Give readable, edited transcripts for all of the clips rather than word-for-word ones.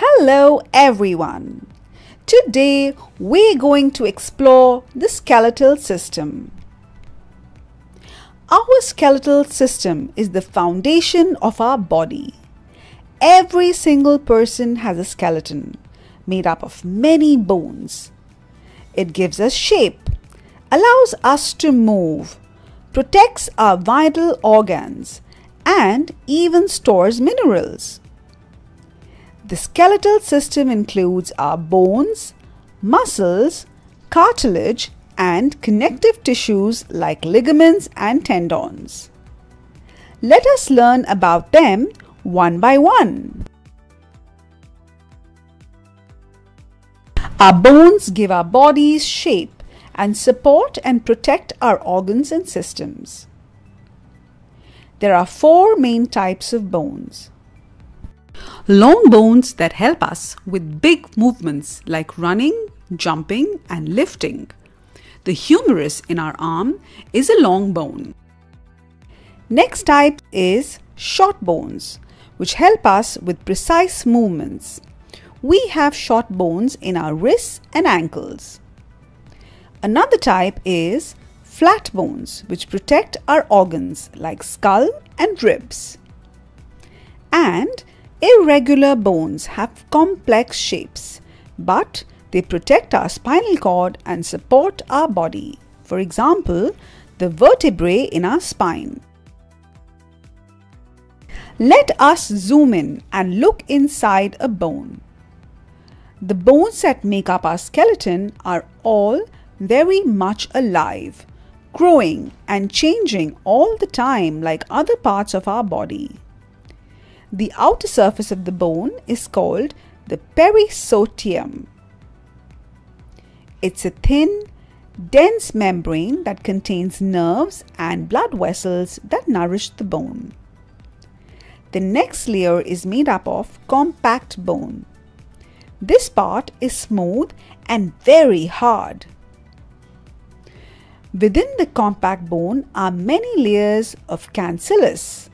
Hello everyone. Today we're going to explore the skeletal system. Our skeletal system is the foundation of our body. Every single person has a skeleton made up of many bones. It gives us shape, allows us to move, protects our vital organs, and even stores minerals. The skeletal system includes our bones, muscles, cartilage, and connective tissues like ligaments and tendons. Let us learn about them one by one. Our bones give our bodies shape and support and protect our organs and systems. There are four main types of bones. Long bones that help us with big movements like running, jumping, and lifting. The humerus in our arm is a long bone. Next type is short bones, which help us with precise movements. We have short bones in our wrists and ankles. Another type is flat bones, which protect our organs like skull and ribs. And irregular bones have complex shapes, but they protect our spinal cord and support our body. For example, the vertebrae in our spine. Let us zoom in and look inside a bone. The bones that make up our skeleton are all very much alive, growing and changing all the time like other parts of our body. The outer surface of the bone is called the perisosteum. It's a thin, dense membrane that contains nerves and blood vessels that nourish the bone. The next layer is made up of compact bone. This part is smooth and very hard. Within the compact bone are many layers of cancellous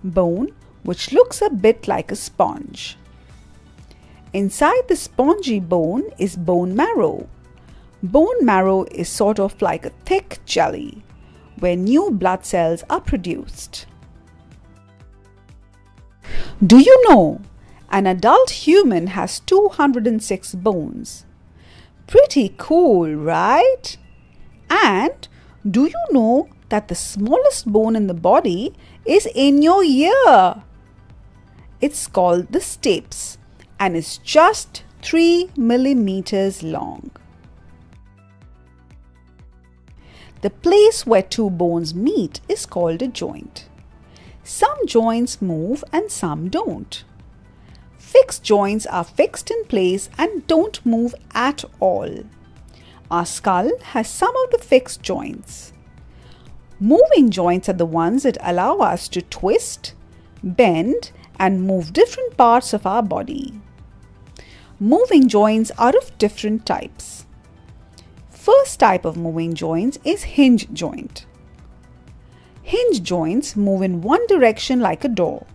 bone, which looks a bit like a sponge. Inside the spongy bone is bone marrow. Bone marrow is sort of like a thick jelly where new blood cells are produced. Do you know an adult human has 206 bones? Pretty cool, right? And do you know that the smallest bone in the body is in your ear? It's called the stapes and is just 3 millimeters long. The place where two bones meet is called a joint. Some joints move and some don't. Fixed joints are fixed in place and don't move at all. Our skull has some of the fixed joints. Moving joints are the ones that allow us to twist, bend, and move different parts of our body. Moving joints are of different types. First type of moving joints is hinge joint. Hinge joints move in one direction like a door.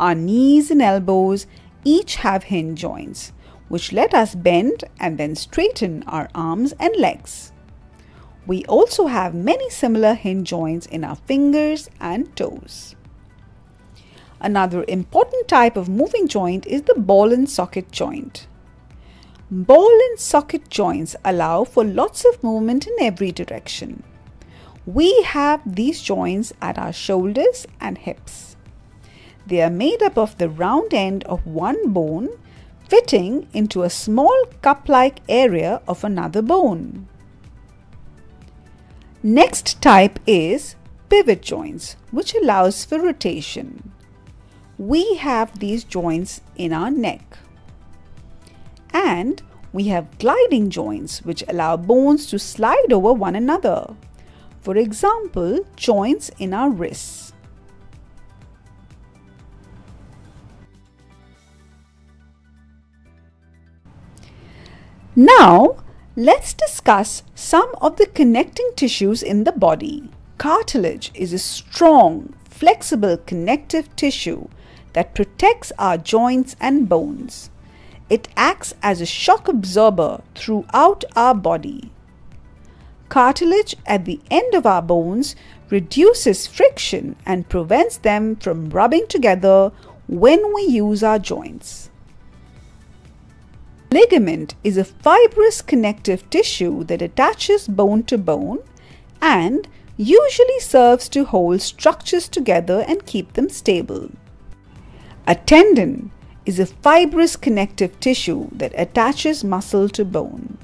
Our knees and elbows each have hinge joints, which let us bend and then straighten our arms and legs. We also have many similar hinge joints in our fingers and toes. Another important type of moving joint is the ball and socket joint. Ball and socket joints allow for lots of movement in every direction. We have these joints at our shoulders and hips. They are made up of the round end of one bone fitting into a small cup-like area of another bone. Next type is pivot joints, which allows for rotation. We have these joints in our neck. And we have gliding joints, which allow bones to slide over one another. For example, joints in our wrists. Now, let's discuss some of the connecting tissues in the body. Cartilage is a strong, flexible connective tissue that protects our joints and bones. It acts as a shock absorber throughout our body. Cartilage at the end of our bones reduces friction and prevents them from rubbing together when we use our joints. Ligament is a fibrous connective tissue that attaches bone to bone and usually serves to hold structures together and keep them stable. A tendon is a fibrous connective tissue that attaches muscle to bone.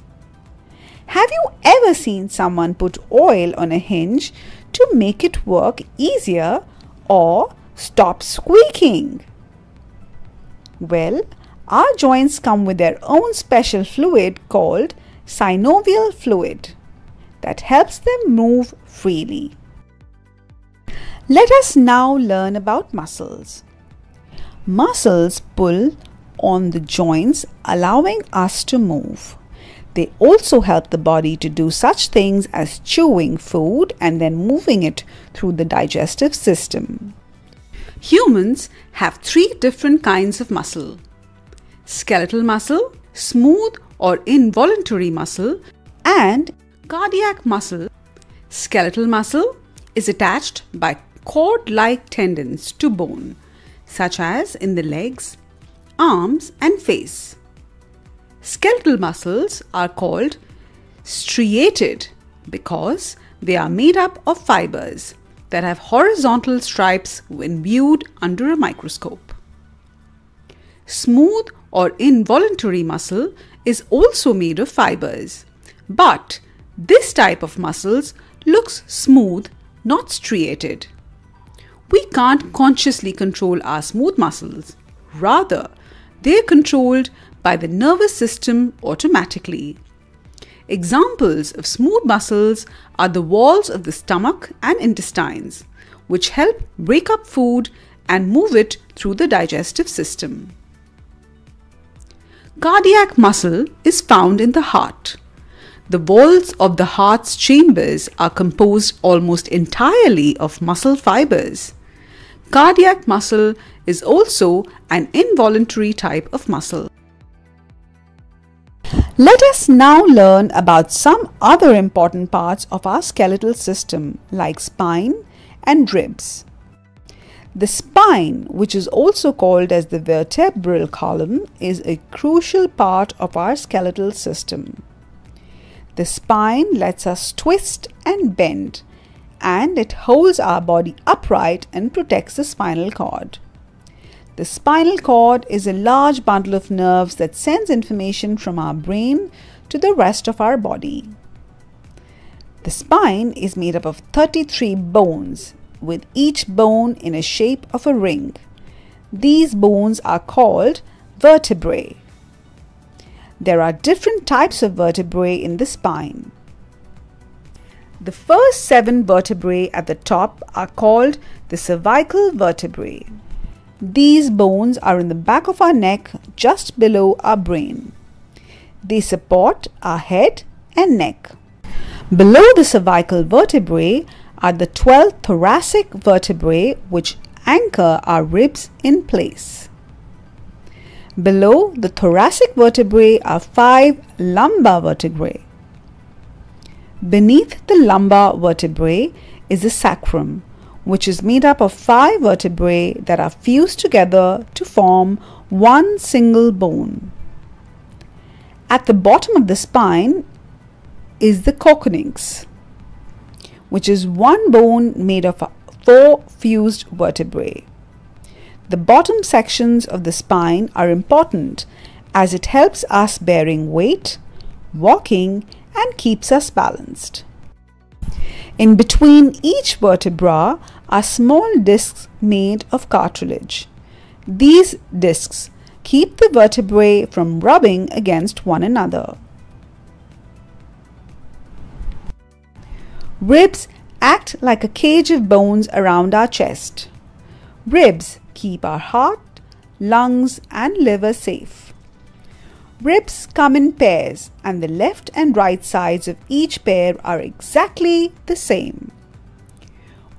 Have you ever seen someone put oil on a hinge to make it work easier or stop squeaking? Well, our joints come with their own special fluid called synovial fluid that helps them move freely. Let us now learn about muscles. Muscles pull on the joints, allowing us to move. They also help the body to do such things as chewing food and then moving it through the digestive system. Humans have 3 different kinds of muscle: skeletal muscle, smooth or involuntary muscle, and cardiac muscle. Skeletal muscle is attached by cord-like tendons to bone, such as in the legs, arms, and face. Skeletal muscles are called striated because they are made up of fibers that have horizontal stripes when viewed under a microscope. Smooth or involuntary muscle is also made of fibers, but this type of muscles looks smooth, not striated. We can't consciously control our smooth muscles. Rather, they are controlled by the nervous system automatically. Examples of smooth muscles are the walls of the stomach and intestines, which help break up food and move it through the digestive system. Cardiac muscle is found in the heart. The walls of the heart's chambers are composed almost entirely of muscle fibers. Cardiac muscle is also an involuntary type of muscle. Let us now learn about some other important parts of our skeletal system, like spine and ribs. The spine, which is also called as the vertebral column, is a crucial part of our skeletal system. The spine lets us twist and bend, and it holds our body upright and protects the spinal cord. The spinal cord is a large bundle of nerves that sends information from our brain to the rest of our body. The spine is made up of 33 bones, with each bone in a shape of a ring. These bones are called vertebrae. There are different types of vertebrae in the spine. The first 7 vertebrae at the top are called the cervical vertebrae. These bones are in the back of our neck, just below our brain. They support our head and neck. Below the cervical vertebrae are the 12 thoracic vertebrae, which anchor our ribs in place. Below the thoracic vertebrae are 5 lumbar vertebrae. Beneath the lumbar vertebrae is the sacrum, which is made up of 5 vertebrae that are fused together to form one single bone. At the bottom of the spine is the coccyx, which is one bone made of 4 fused vertebrae. The bottom sections of the spine are important as it helps us bearing weight, walking, and keeps us balanced. In between each vertebra are small discs made of cartilage. These discs keep the vertebrae from rubbing against one another. Ribs act like a cage of bones around our chest. Ribs keep our heart, lungs, and liver safe. Ribs come in pairs, and the left and right sides of each pair are exactly the same.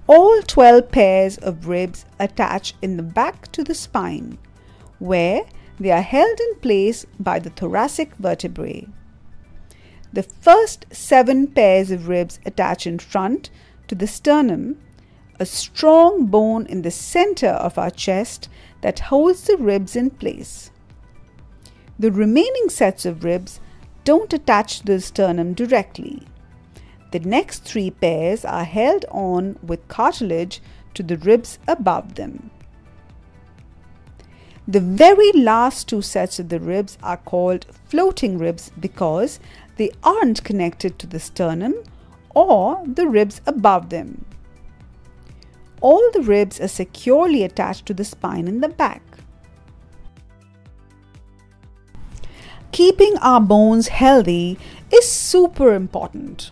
All 12 pairs of ribs attach in the back to the spine, where they are held in place by the thoracic vertebrae. The first 7 pairs of ribs attach in front to the sternum, a strong bone in the center of our chest that holds the ribs in place. The remaining sets of ribs don't attach to the sternum directly. The next 3 pairs are held on with cartilage to the ribs above them. The very last 2 sets of the ribs are called floating ribs because they aren't connected to the sternum or the ribs above them. All the ribs are securely attached to the spine in the back. Keeping our bones healthy is super important.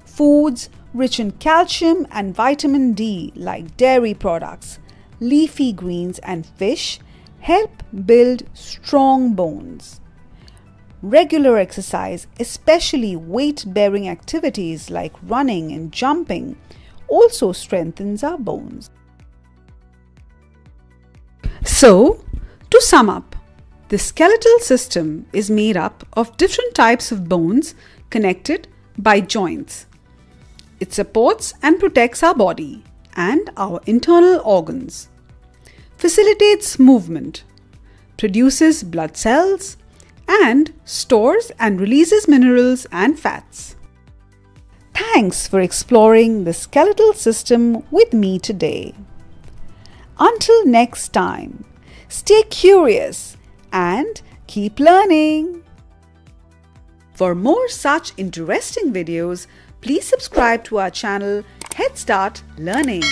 Foods rich in calcium and vitamin D like dairy products, leafy greens and fish help build strong bones. Regular exercise, especially weight-bearing activities like running and jumping, also strengthens our bones. So, to sum up, the skeletal system is made up of different types of bones connected by joints. It supports and protects our body and our internal organs, facilitates movement, produces blood cells, and stores and releases minerals and fats. Thanks for exploring the skeletal system with me today. Until next time, stay curious and keep learning. For more such interesting videos, please subscribe to our channel Head Start Learning.